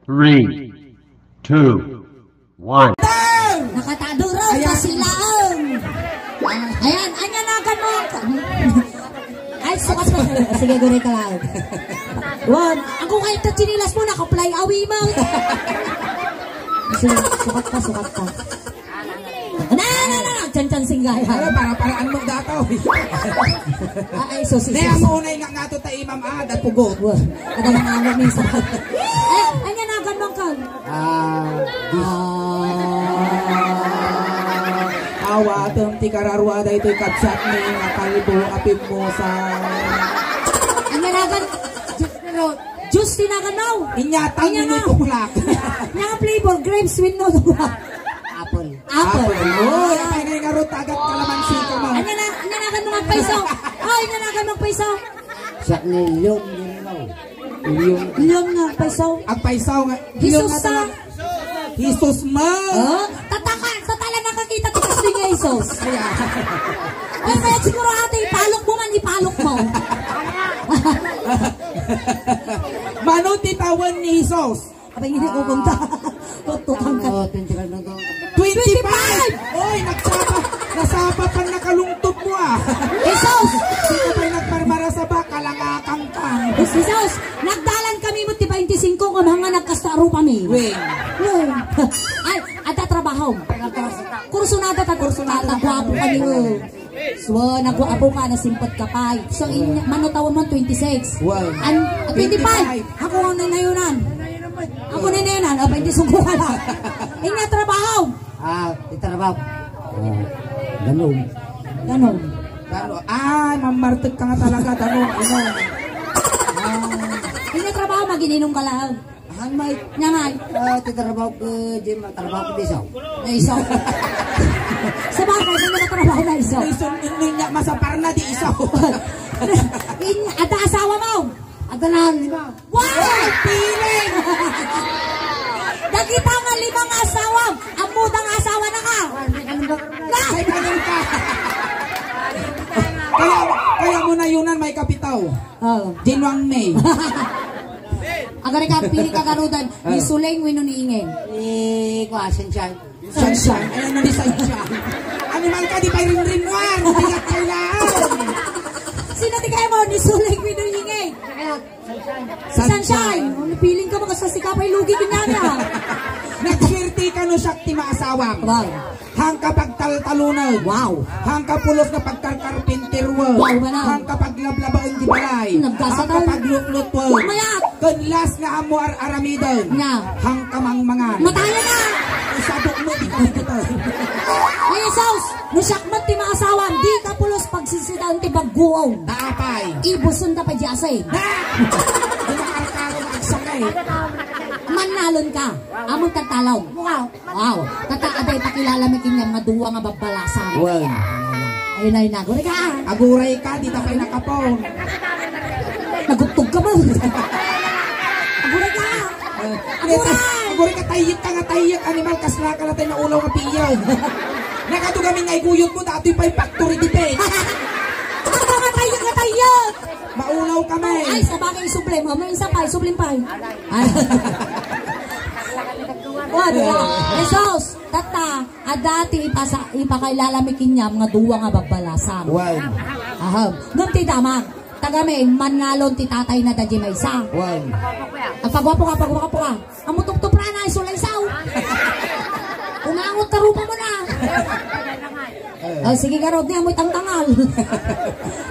3, 2, 1. Nakatado raw kasi lang. Ayan, anyanagan mo. Ay, sukas pa. Sige, gunay ka lang. One. Ako kahit na chinilas mo, naka-fly away mo. Sukat ka. Na. Chan singgay. Para-paraan mo dato. Ay, sosis. Kaya mo unay nga to ta imam at pugot. Ada mga ano minsan. Ay, anyanagan mo ka. Awatem ti kararwa da ito'y kapsat ni nakalbo apim mo sa... Anyanagan, juice tinagan now. Inyatang minutuklak. Nga flavor, grapes with no. Apple. Oy, apay na yung arot agad kalamansi ka mo. Anyanagan mo magpaisaw. Ay, anyanagan mo magpaisaw. Siya ni Lyong Lyong nga paisaw. Ang paisaw nga. Jesus sa... Jesus ma. Tatala nakakita tikas ni Jesus. Ay, kaya siguro ate, ipalok mo man, ipalok mo. Mano titawan ni Jesus? Abay, hindi ko punta. Tututang ka. 25! Oy, nasapa pa nakalungtod mo ah. Jesus! Sino pa'y nagparmara sa baka, langakang kang. Jesus! Nagdalan kami mo ti 25 kung mga nagkastaro kami. Wing. Ay, at trabaho. Kursunada ta kursunada. Nagwapo kami mo. So, nagwapo ka, nasimpot ka pa. So, manutawon mo 26. Wow. 25. Ako ang nanayunan. Ako nanayunan. Abay, di sugo ka lang. Inya trabaho. Itrabaho. Ganun. Mamartag ka nga talaga. Ganun. Inya trabaho, magininong ka lang. May Nangay. titrabaho ko, Jim, trabaho ko di isaw. Isaw. Sa bagay, hindi na trabaho na isaw. Niya masapar na di isaw. Ada asawa mo. Ada na, 5. Wow! Piling! Dagita nga 5 asawa. Ang mudang asawa na ka. Ay, ganun ka. Kaya mo na yunan may kapitaw. Jinwang May. Agari ka, pili ka karudan. Ni Suleng, wino ni Ingen. Sunshine. Sunshine. Ayan na di sunshine. Animal ka, di pa rin-rinwan. Bigat kailangan. Sino di kayo mo? Ni Suleng, wino ni Ingen. Sunshine. Napiling ka makasasikapay lugi kinyanya. Nagswerte ka no Shakti maasawang. Wow. Hang kapag taltalunan. Wow. Hang kapulos na pagkarkarpintirwal. Wow, ba na? Hang kapag lablabaon di balay. Nagkasatan. Hang kapag lutlutwal. Mayak. Kunlas nga amo aramidan. Nga. Hang kamang mangan. Mataya na. Isabok mo di kapitutan. Ay, Saus. Nusakman ti mga asawan. Di ka pulos pagsisitaan ti bagguong. Naapay. Ibusun ka pa jase. Di makarkaro magsakay. Manalon ka. Among tatalaw. Wow. Tataaday pakilala mo kinyang nga duwa nga babalasan. Wow. Ayun na inaguri ka. Aguray ka, di tapay nakapon. Nagugtog ka mo. Aguray ka. Aguray ka, tayik ka nga tayik. Animal, kasla ka natin na ulaw nga piyaw. Nakatugamin nga iguyot mo, dati pa'y factory di pe. Ako nga tayik. Maulaw kami. Ay, sa bagay sublim. May isa pa, sublim pa. Ay. Jesus, tata, adati ipakailala mi kinya mga duwa nga babbalasan. Wow. Aham. Ngunti damang, tagame, manalon ti tatay na dadji may isa. Wow. Ang pagwapo ka. Ang mutup-tup na isulay saw. Umangot ka rupa mo na. Sige ka rod niya, mo'y tangtangal.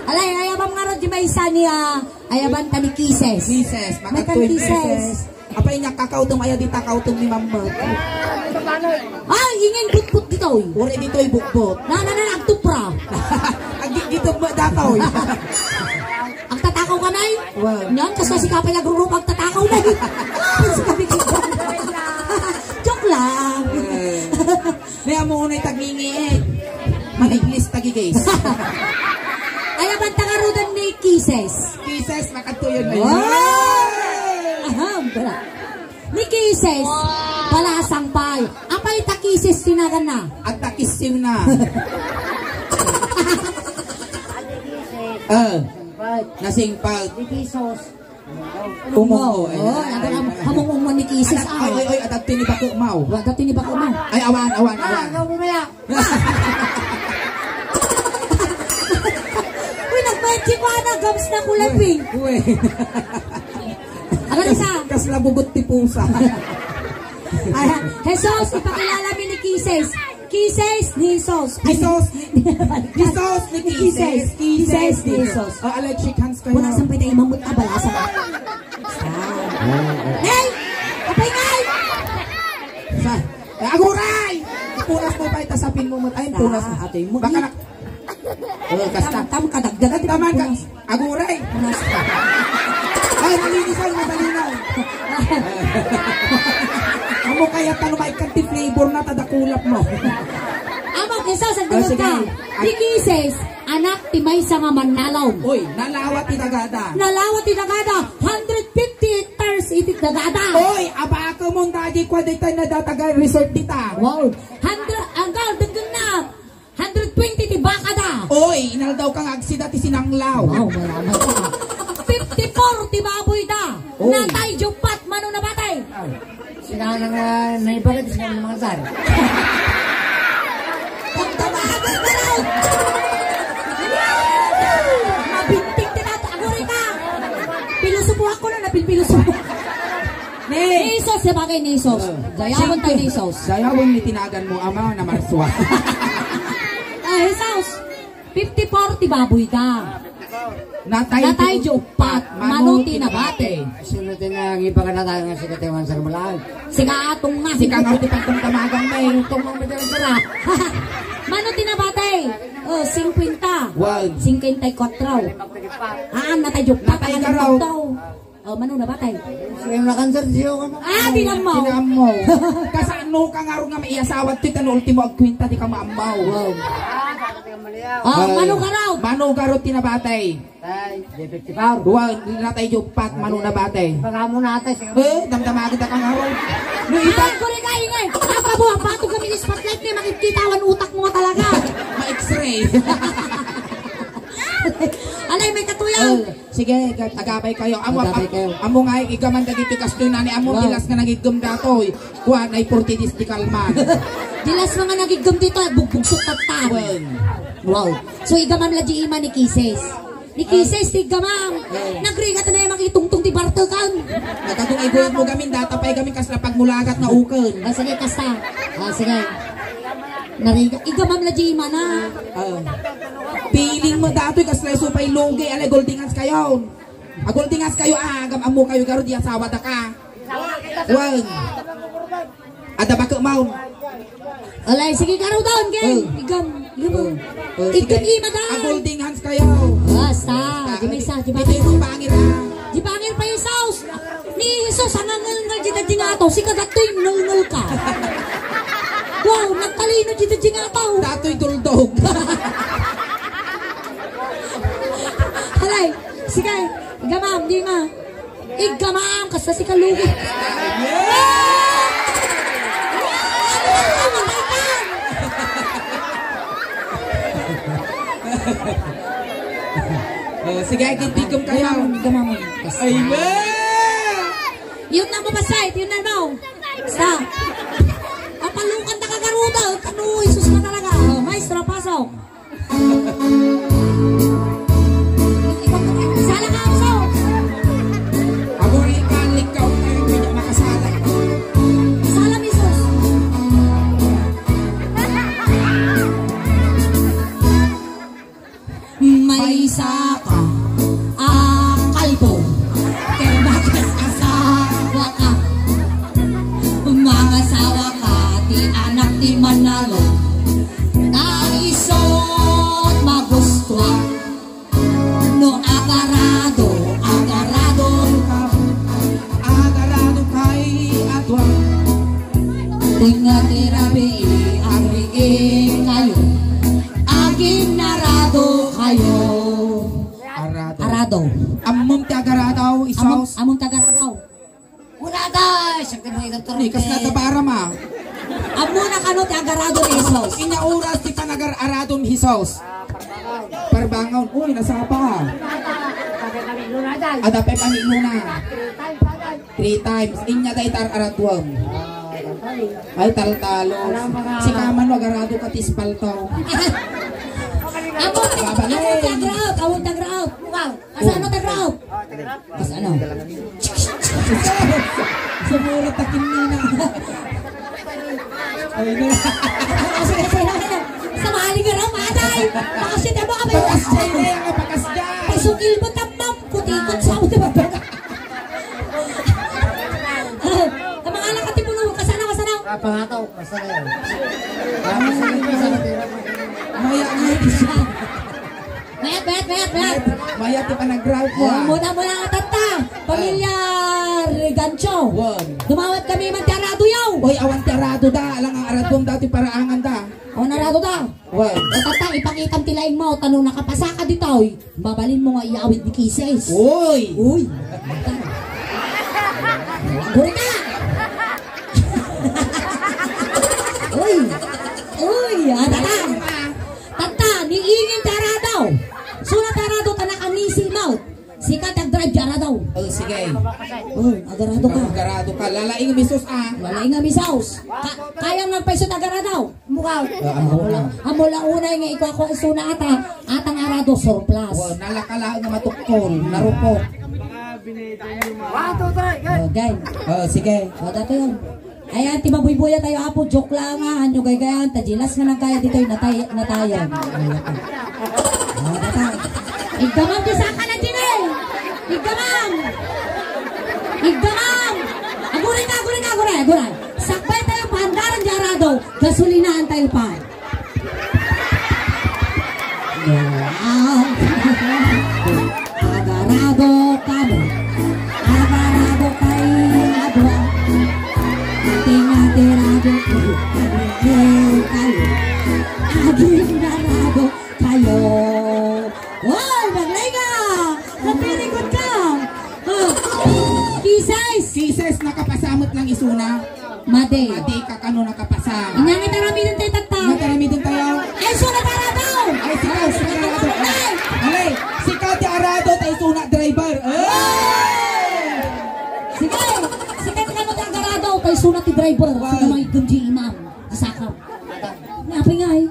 Alay, ayabam nga rod di may isa niya, ayaban ta ni Kisses. Kisses, may kan Kisses. Apay niya kakautong ayaw di takautong ni Mama. Ay, ingin put-put dito. Uri dito ay bukbot. Nagtupra. Dito ba dataw? Ang tatakaw ka na eh. Wow. Yan, kasi si Kapay nagrurup ang tatakaw na eh. Joke lang. May amo unay tagingi eh. Maniglis tagigis. Ayaban tangarudan ni Kisses. Kisses, makatuyon na yun. Aham, bala. Ni Kisses, palasang pay. Apay ta Kisses tinagan na. At takisiw na. Nasingpag. Di kisos. Umo. Oh, hamong umon ni Kisses. Ay, adat tinibak ko mau. Wag tinibak mo. Ay, awan. Ikaw bumaya. Uy, nag-magic ko na, gams na kulay pink. Uwe. Ano isa? Kasla bugot ti pusa. Ayan. Jesus, ipakilala mi ni Kisses. Kisses ni Jesus. Kisos ni Kisses. Kisses ni Jesus. Alay, shake hands kayo. Wala sampay tayo mamut abala sa mga. Hey! Kapay ngay! Aguray! Punas mo pa itasapin mo. Ay, punas. Ate mo. Baka na... Kasta. Tam kadagdagan. Taman ka. Aguray! Punas ka. Ay, malinisan mo, malinaw. Amo kaya tanong ay kanti flavor na tadakulap mo. Amang Jesus, ang dulog ka. Di Kisses, anak ti may sa nga manalaw. Uy, nalawat itagada. Nalawat tinagada, 150 hectares itit nagada. Uy, aba ako mong dadi kwa dito na datagal resort dita. Wow, 100, anggal, dagdag na. 120 ti baka da. Uy, inal daw kang agsida ti sinanglaw. Wow, maramay ka. 54 ti baboy da. Oy. Natay, jupat, mano na batay. Sila nga naibagat sila ng mga sar. Pagtamahagan ka raw. Mabinting tinato, aguri ka. Pilusubuhan ko na, napilpilusubuhan. Nisos, sabagay Nisos. Gayawon tayo Nisos. Gayawon ni tinagan mo ama na marswa. Jesus, 54 ti baboy da. Natay jupat, manuti na bate. Sinutin na ang iba ka na tayo nga si Katewan sa Ramalaan. Sika atong nga, Si kang ti pagtong tamagang may. Tumang medyo sila. manuti na bate. Oh, 50. Wow. 54. Natay jupat. Natay ka raw. Oh, mano na batay. Sila yung nakanser siyo ka mo. Dinamaw. Tinamo. Kasano ka nga ro nga may asawat ti tan ultimo agkwinta di ka maamaw. Wow. Oh, mano ka raw. Mano garo tinabatay. Tay, J54. Duwa natay jupat mano na batay. Baka mo natay siya. Damdama kita kang araw. No iba Ay, kuri ka ingay. Nakabuha, patog kami ni spotlight niya. Makikitawan utak mo nga talaga. ma-x-ray. Alay, may katuyaw. Sige, agapay kayo. Agapay kayo. Amo nga igaman dagiti kastoy na ni amo dilas nga nagigum datoy. Kuha na 40 dis di kalman. Dilas mga nagigam dito, bugbugso tatan. Wow. So, igamam la di ima ni Kisses. Ni Kisses, igamam. Nagrigat na yung makitungtong ti Bartogan. Nagkatong ibuhin mo gamin data pa'y gamin kasla pagmulagat na uken. Sige, kasta. Sige. Narigat. Igamam la di ima na. Piling mo datoy kasla supay longge alay goldingans kayo. Goldingans kayo agam amo kayo garo di asawa da ka. Wan. Ada ba ka maun? Alay, sige karaw doon, geng. Igam. Ikam ima da. Golding hands kayo. Basta. Di may isa. Di ba Ito yung pangir ha. Di pangir pa yung saus. Ni Jesus, hangangal nga di nga to. Si kagatoy, nul ka. Wow, nagtalino di nga to. Datoy duldog. Halay, sige. Igamam, di nga. Igamam, kasi si kalugi. Sige, kitigom kayo. Igamam. Ay, ba! Yun na mo basay, yun na mo. Stop. Palukan na kagaruda. Kano, Isus ka talaga. Maestro, pasok. Sala ka, so. Ako rin ikalik ka. Tayo hindi makasala. Salam, Isus. May isa ka, kalbo. Kaya bakit asawa ka? Mga asawa ka, di anak di manalo. Naisot magustuhan. No agarado kay atwang. Tingnan tirabi ang riing kayo. Aging narado kayo. Arado. Amom ti agaradaw, isaws. Among tagaradaw. Urada! Siya ka nung ilang Ni kas natabara ma. Amo na kano ti agarado ni Jesus. Inya oras ti panagar-aradon hisaws. Parbangon. Uy, nasapa. Adape kami nuna. 3 times. Inya day tar aratwam. Ay taltalos. Si kaman wagarado ka tispalto. Among tagraot. Asa ano tagraot? Asa ano? Sumura takin nina. Ay na. Sa mahali ka raw, maday. Makasit mo ka ba yung Pakasjay na yan, pakasjay. pasukil mo tamam, kutikot sa ako, diba? Kamang anak ka tipuno, kasanaw. Pangataw, basta na yun. Maya nga siya. Mayat. Maya ti pa nag-ground mo ah. Muna nga tata. Pamilya Regancho. Wan. Dumawat kami mantarado yaw. Oy, awan ti arado da. Alang ang aradom dati paraangan da. O narado daw. Wan. O tata, ipakitam tilaing mo. Tanong nakapasa ka dito. Babalin mo nga iawit ni Kisses. Uy. Uy. Guri ka. Uy. Tata. Tata, niingin taradaw. Suna tarado ka na kamisi mo. Sikatag-drive dyan daw. Oh, sige. Agarado ka. Agarado ka. Lalaing misos ah. Walay nga misaus. Kayang magpaisot agaradaw. Mukaw. Amula una nga ikaw ako suna atang arado surplus. Wow, nalakala nga matukol. Narupok. Okay. Oh, sige. O dato yun. Ayan, timabuybuya tayo apo. Joke lang nga. Ano gagayan. Tajilas nga nang kaya dito yung natayan. O dato. Igdamam di sa ka na din eh. Igdamam. Aguray. Sakbay tayo pahandaran di arado. Gasulinaan tayo pa. Agarado kami. Agarado kayo. Agarado kayo. Wow, maglay ka. Napirikot ka. Kisses nakapasamot lang isuna. Made. Madi ka kano nakapasa. Inyangin tarami din tayo tata. Nakarami din tayo. Ay, suna tara daw. Ay, sikaw arado. Alay, sikaw ti arado tayo suna driver. Sige ka mo tayo garado. Tayo suna ti driver. Sige mga ikunji imam. Isakap. Napay nga eh.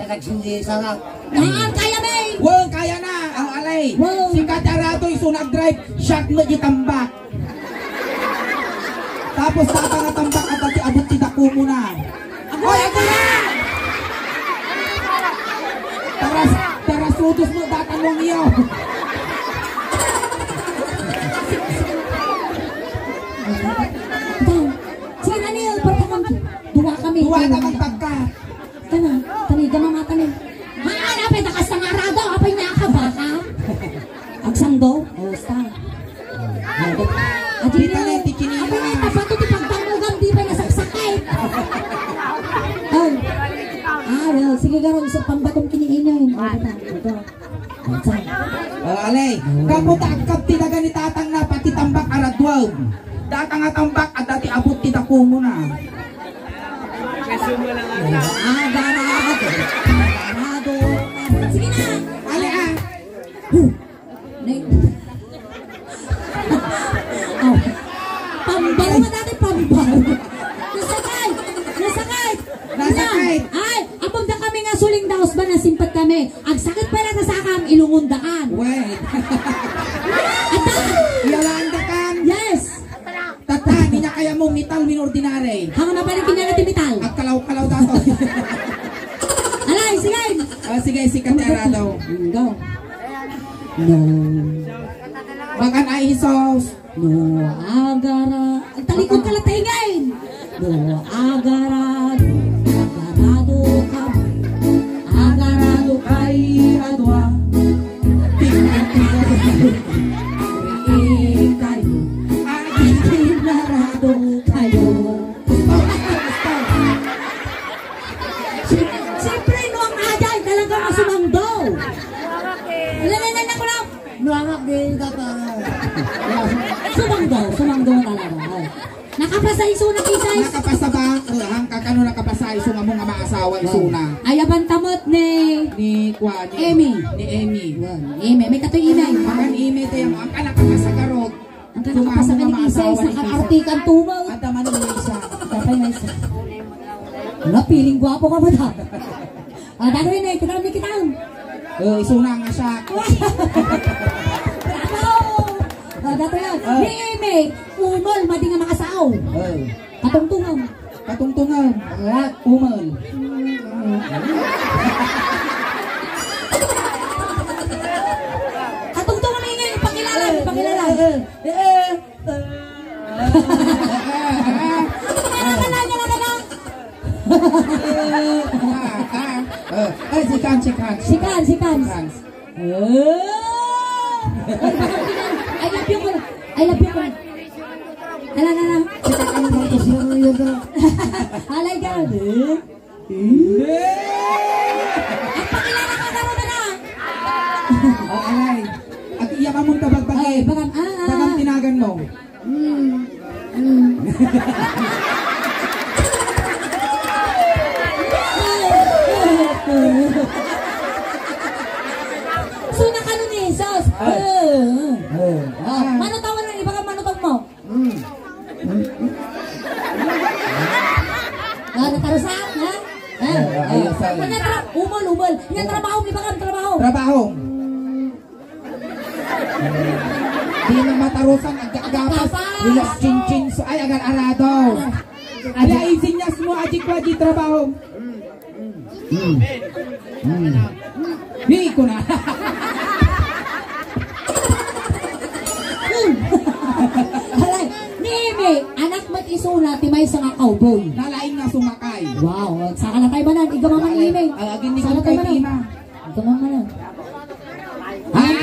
Nagsimdi sarap. Naan, kaya may. Wow, kaya na. Ang alay. Wow. Sikaw ti arado isuna drive. Shot mo itambak. Tapos tatang-tambak at ati abot ti dako mo na. Oy, ako na! Taras utos mo datang mong iyo. Sige na niyo, parang duwa kami. Duwa na kang tagka. Tani, gamamata ni. Haan, apay, nakas ng arado, apay na ka baka. Agsang do? O, sta. Adi Kita na na, yung tikinina. apay na, tapato ti pagtangugang, di pa nasaksakay. Well, sige garon, so pambatong kiniinay. O, ito. Alay, kamuta akap ti na ganitatan na pati tambak aradwaw. Datang nga tambak at dati abot ti dako mo na. Agarado. Sige na. Alay ah. Pambal mo natin, pambal. Nasakay. Ay, apag na kami nga suling daos ba na simpat kami. Ang sakit pa na nasakam, ilungundaan. Wait. Ata! Yolanda kan. Yes! Tata, di na kaya mong mital win ordinary. Hanga na pa rin kinanatimital. At kalaw-kalaw dato. Alay, sige! Sige, sikat na daw. Go. No. Baka na isos. No, agara. Ang talikod ka lang tahingain. No, agara. Agarado ka. Agarado kay adwa. Kayo. Agarado kayo. Siyempre, no ang aday. Talaga masumangdo. Lalalan ako lang. Nuangak din ka pa. Sumangdo talaga. Nakapasa iso na kisay. Nakapasa ba? Hang kakano nakapasa iso nga mo nga maasawa iso na. Ayaw bantamot ni Ni Kwa, ni Amy. Ni Amy. Ime, may katoy imay. Makan ime tayo ang anak ka sa karot. Ang kakapasa ka ni Kisay sa kakartikan tumaw. At naman ang isa. Kapay na isa. Wala, piling gwapo ka ba na? Dado rin eh, kita kita. Isuna nga siya. Bravo! Dado yan. Ni Ime, umol, madi nga makasaw. Katungtungan. Katungtungan. Umal. Katungtungan na ingay, ipakilala, ipakilala. Sikan. Sikan. I love you ko. I love you ko. Ala. Alay ka. Pakilala ka karon na. Alay. At iyak mong tabagbagay. Ay, bakam Bakam tinagan mo. Suna ka nun eh, sos. Mano tawa lang, iba ka manutog mo. Natarusan, ha? Umol. Yan trabaho, iba ka trabaho. Trabaho. Di na matarusan, agagapas. Bilas cincin. Ay, agar-arado. Ala, isinyas mo, ajik-waji trabaho. Hindi ko na. Halay, Neme, anak mat isuna, timay sa nga cowboy. Nalaing nga sumakay. Wow, saka na tayo manan, igamaman Neme. Agin ni Saka kay tayo manan. Tima. Igamaman.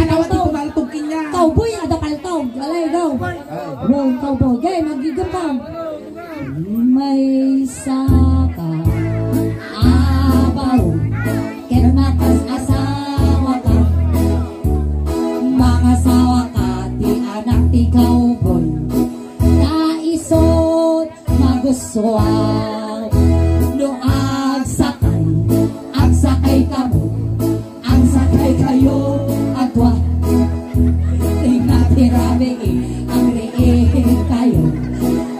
Nawat ko maltugin niya. Cowboy, ada paltog. Alay, go. Wow, cowboy. Gay, magigambang. May saka abaw. Kermatas asawa ka. Mga asawa ka, ti anak ti cowboy. Naisot, maguswag. No agsakay kamo. Ang sakay kayo, atwa. Tingnan-tirami, ang riin kayo.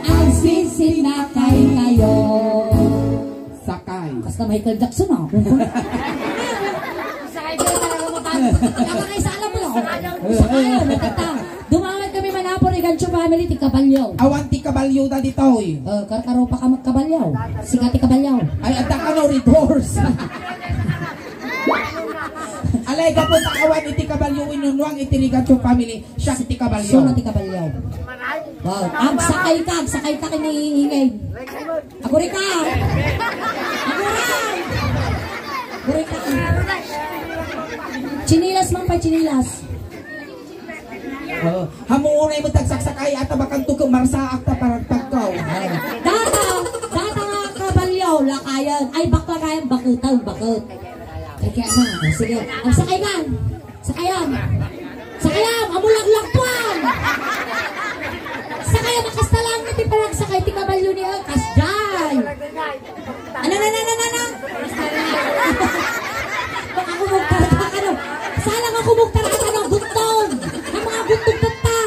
Ang sisinakay kayo. Sakay. Basta Michael Jackson ah. Sakay kayo talaga mapagod. Nakakay sa alam mo lang. Sakay, natatang. Dumamit kami manapor ni Gancho family, ti Kabalyaw. Awan ti kabalyo na dito eh. Karkaro pa ka magkabalyaw. Sikat ti Kabalyaw. Ay, anda ka no, redoors. Alay ka po awan iti kabalyo inunuang iti Rigacho family. Siya iti kabalyo. So na ti Kabalyaw. Wow. Agsakay ka kinihingay. Ako rin ka. Chinilas man pa, chinilas. Hamuunay mo tagsaksakay at tabakan to marsaak ta parang tagkaw. Data nga Kabalyaw, lakayan. Ay, bakit bakit. Kaya na, sige. Ang sakayan. Amulagлагpuan. Sakayan, makastalang natin parang sakay, ti Kabalyo niya, kasjay. Ano? Baka kumugtara ka no. Salang ako kumugtara ka no, guntong. Ang mga guntong tata.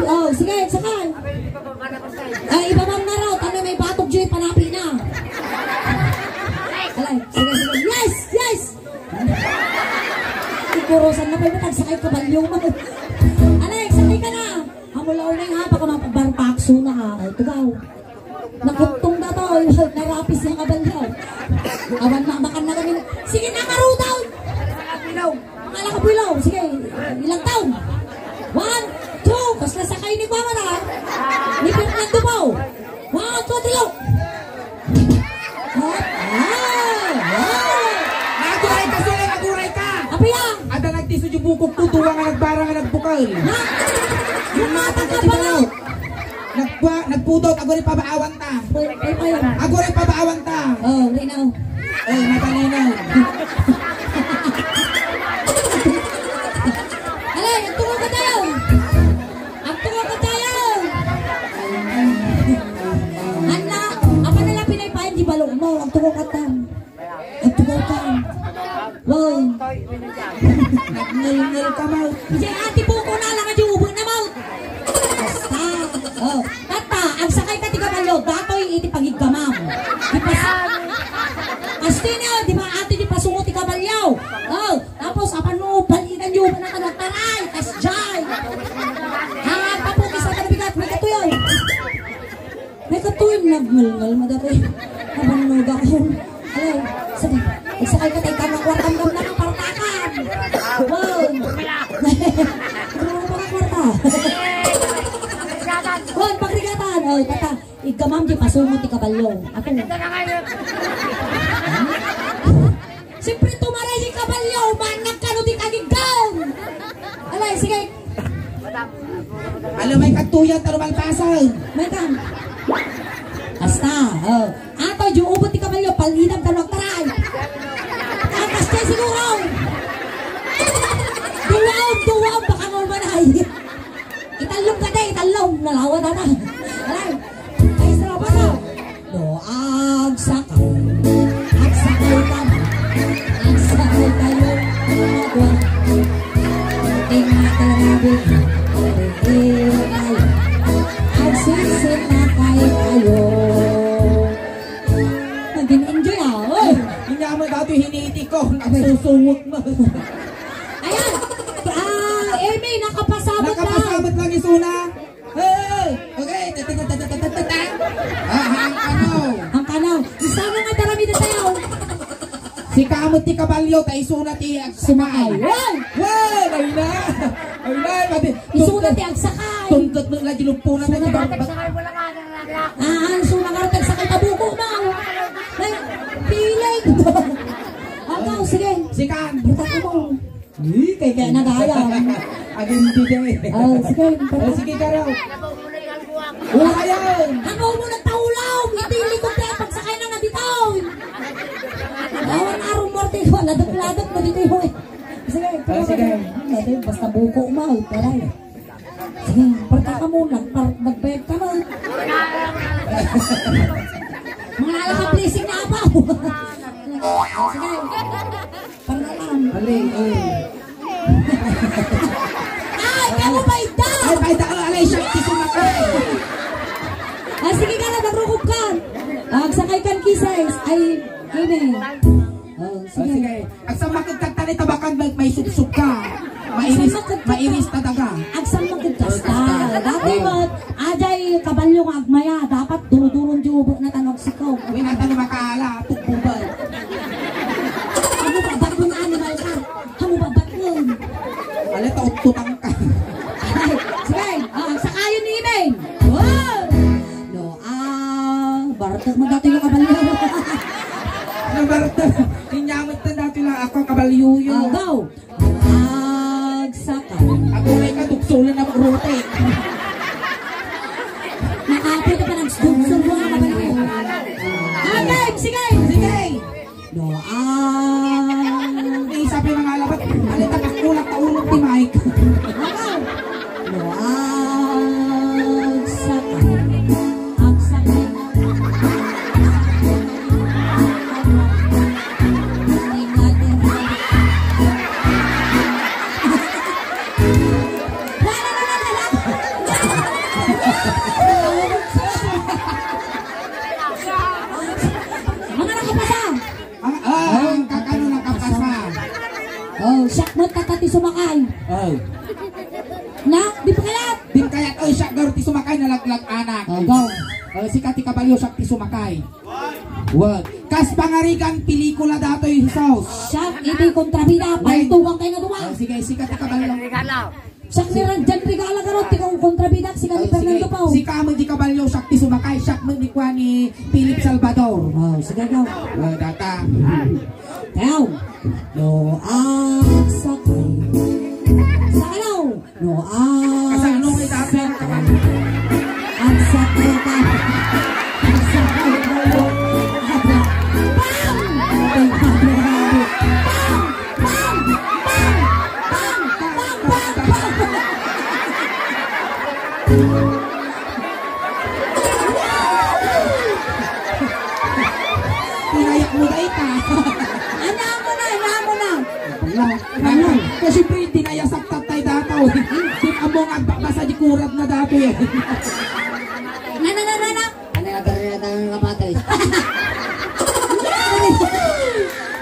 Oh, sige, sakay. Ibabang na raw, tanong may batog dyan, panapi na. Alay, sige. Yes! Ikurusan na pa yung tagsakay Kabalyo. Alay, sakay ka na. Hamulaw na yung ha, baka mapabarpakso na ha. Ito daw. Nakuntong na to, narapis yung Kabalyo. Awan mamakan na kami. Sige na, maru down! Mga nakabilaw. Sige, ilang taon? 1, 2, kas nasakay ni Mama na. Ni Fernando Pao. 1, 2, 3. Naguray ka! Apa yan? Ada nagtisod yung bukog tutuwa nga nagbara nga nagbukal. Yung mata ka pa na. Nagpudot, ako rin pabaawan ta. Ako rin pabaawan ta. Oh, linaw. Natalinaw. Alay, agtungo ka tayo. Anna, apa nila pinaypayan di balong mo? Agtungo ka tayo. Nagngal-ngal ka mo. Hindi, ati po ko na lang at yung ubo na mo. Basta. Oh. Tata, ang sakay ka tiga balyo, datoy iti pagiggamam. Di pa sa... Asti niyo, di ba ati di pasungot tiga balyo. Oh, tapos apan mo, balikan yung ubo na kanagtaray. Tas jay. Tapos isa ka nabigat, may katuyon. May katuyon, nagngal-ngal mo datoy. Nabanog ako. Alay, sabi, nagsakay ka tayo kamang lang ang partakan. Wow. Ano mga kwarta? Juan, pagrigatan. Oy, tata, igamam di pasungot ti kabalyo. Ako. Siyempre tumaray di kabalyo, manag ka no di kagigam. Alay, sige. Alam, may katuyan taro malpasan. May kam. Basta, oh. Ato, yung ubot ti kabalyo, palinam ka taray. Akas kayo siguro. Duwaw, baka mo manay. Italong ka na, italong. Nalawan na na. Alay. Ay, sarap ako. Agsakay. Agsakay ka. Agsakay kayo. Tingnan-tinabi. Tingnan. Agsisin na kayo. Naging-enjoy ah. Hindi mo dati hiniti ko. Nagsusungot mo. Ayan! Amy, nakapasabot na! Nakapasabot lang isuna! Hey! Okay! Ang kanaw! Isa na nga darami na tayo! Si kamot ti kabalyo, ta isuna ti Sumakay! Wow! Wow! Ayun na! Isuna ti agsakay! Tungkot mo nga dilumpunan na ti barbat. Isuna ka rin tagsakay tabuko mo! Piling! Agaw, sige! Sikan! Buta ko mo! Kaya nagayang! Agin di day. Sige! Sige ka raw! Ayaw! Ano mo nagtaulaw! Itili ko kaya pagsakay na nga dito! Awan arong morte ko! Ladok-ladok na dito yun! Sige! Sige! Basta buko mo! Taray! Sige! Parta ka muna! Nagbayad ka mo! Mga alaka-pleasing na apaw! Sige! Parnalam! Alay! Ay! Kamu bayda! Ay! Bayda ka! Alay! Siya! Isumakay! Sige ka na! Nagrukop ka! Agsakay kan kisay! Ay! Amen! Sige! Agsang makagtagtani tabakan may subsub ka! Mainis na daga! Agsang magkagkasta! Dati ba't ajay kabalyo ng agmaya dapat durudurong jubo na tanog sikaw! Uy! Natan makaala! Tukbubal! Ano ba? Ba't mo na animal ka? Ano ba? Ba't mo? Alay! Taututang ka! Sige! Sakayon ni Imen! Wow! No, baratas mo dati yung kabalyo! Nabarata! Inyamot na dati lang ako kabalyo yun! Go! Agsakay! Ako ay kaduksulan na mag-rote! Nakapit na pa ng sdugsul mo ang kabalyo! Game! Sige! Sige! No, Isa pa yung mga alabat! Alay! Takakulak na ulog ni Mike! No, agsakay! Agsakay! Mga nakapasa! Ang kakano nakapasa! Oh, siyak mo tatati sumakay! Oh! Na, di pa kaya? Din kaya oy siya garo ti sumakay nalaglag anak. Go! Si Kati Kabalyo siya ti sumakay. Wag. Kas pangarigan pelikula datoy hisaw. Siyak, iti kontrabida, paituwang kayo nga duwa! Sige, si Kati Kabalyo. Siyak niran, dyan regala ka ron, tikang kontrabida, si Kati Fernando Pao! Si Kamo di Kabalyo siya ti sumakay. Siya mo ni kwa ni Philip Salvador. Oh, sige go! Data. Kayaw! No, agsakay! Sakalaw! No, Kasano kay dati? agsakay ka! Agsakay kayo! Bam! Bam! Tinayak mo na ita. Ano mo na! Ano Kasi pre, tinayasak tatay dataw. Di among agbasa di kurat na dato yan. Na. Ano nga tayo ng kapatay?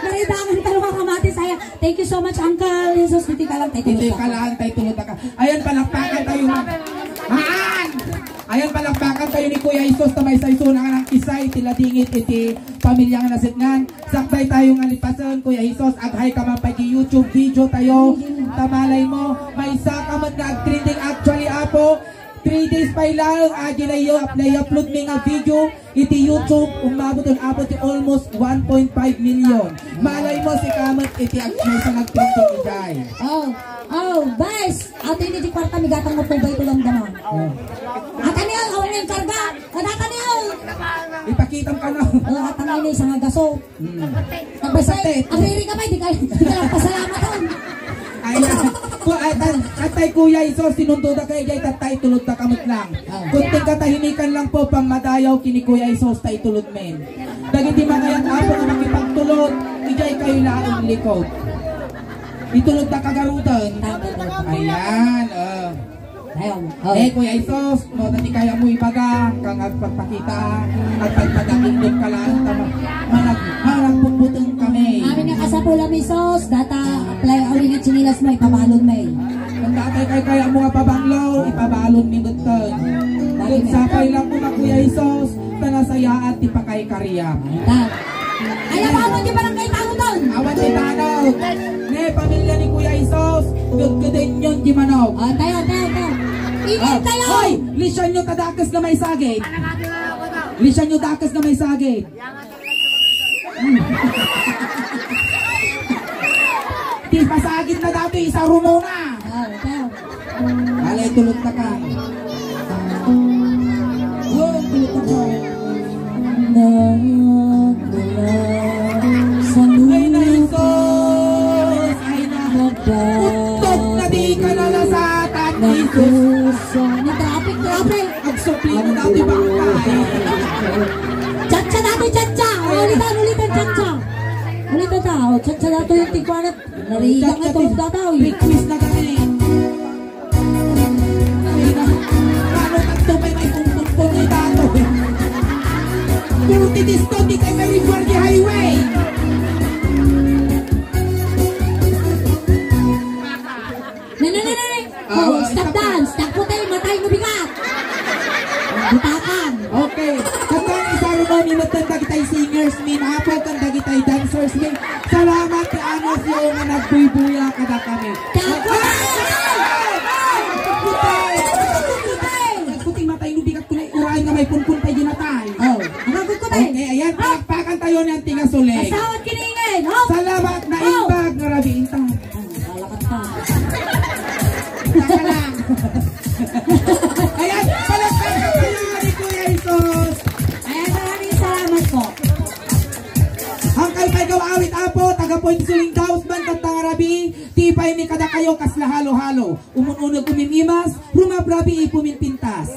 Naribangan ka mga kamatis saya. Thank you so much, Uncle. Jesus, hindi ka lang tayo Hindi ka lang tayo tulad ka. Ayan, palakpakan tayo. Haan! Ayan, palakpakan tayo ni Kuya Jesus na may saysuna ka ng kisay, tiladingit, iti pamilya nga nasitngan. Sakbay tayo nga lipasan, Kuya Jesus, aghay ka man pa YouTube video tayo. Tamalay mo, may isa ka man na trending actually apo. 3 days pa lang, agi na i-upload may nga video, iti YouTube, umabot ang abot almost 1.5 million. Malay mo si Kamat, iti may sa nag-trending igay. Guys, ato ini di kwarta mi gatang mo pubay ko lang dama. Ata niyo, awal na yung karga. Ata niyo. Ipakita ka na. Ata niyo ni isang gaso. Nagbasay, agriri ka ba? Di ka lang pasalamatan. Ayan, atay Kuya Isos, sinunduda kayo jay tatay tulod na kamot lang. Kunting katahimikan lang po pang madayaw kini Kuya Isos tay tulod men. Dagiti makayat apo na makipagtulod, ijay kayo laang likod. Itulod na kagarutan. Ayan, Kuya Isos, no, dati kaya mo ibaga, kang agpagpakita, at pagpadakindot ka lang, malagpuputong kami. Amin nga kasapula mi sos, data apply awin nga chinilas mo, ipabalon may. Kung dati kaya mo nga pabanglaw, ipabalon mi gutton. Kung sapay lang mo na Kuya Isos, tanasaya at ipakay kariyam. Ayaw mo awan di barangay tao doon. Awan di tanaw. Ne, pamilya ni Kuya Isos, gudgudin yun di manaw. Tayo. Ingat kayo! Hoy! Lisyan nyo tadakas na may sagit. Lisyan nyo dakas na may sagit. Di pasagit na dati, isa rumo na. Alay, tulog na ka. Tulog na ka. Ay na Isos! Ay na. Utok na di ka nalasatan, Isos. Ni traffic. Agsupli mo dati bangkay. Chacha natin, chacha. Ulitan, chacha. Ulitan tao. Chacha nato yung tigwarat. Narigang nga tulog na tao. Big quiz na kami. Paano nagtumay may pumpun ni Tato? Puro titisto, di kayo may Guardia Highway. Stop dance. Stop po tayo. Matay mo bigat. Butakan. Okay. Katong isaro mo, minutanda kita'y singers, minapag kanda kita'y dancers, min. Salamat kay Anos yung nga nagbuy-buya kada kami. Nagputing matay nubigat ko na urahin nga may punpun tayo ginatay. Nagagod ko tayo. Okay, ayan. Palakpakan tayo ng tingasulig. Asawat kiningin. Salamat na imbag nga rabi intang. Lalakat pa. Saka lang. Ayan, palakpakan tayo ni Kuya Isos. Ayan, maraming salamat po. Hangkay pa'y gawawit apo, taga-point suling daos bantat tangarabi, tipay mi kada kayo kasla halo-halo. Umununog kumimimas, rumabrabi ipuminpintas.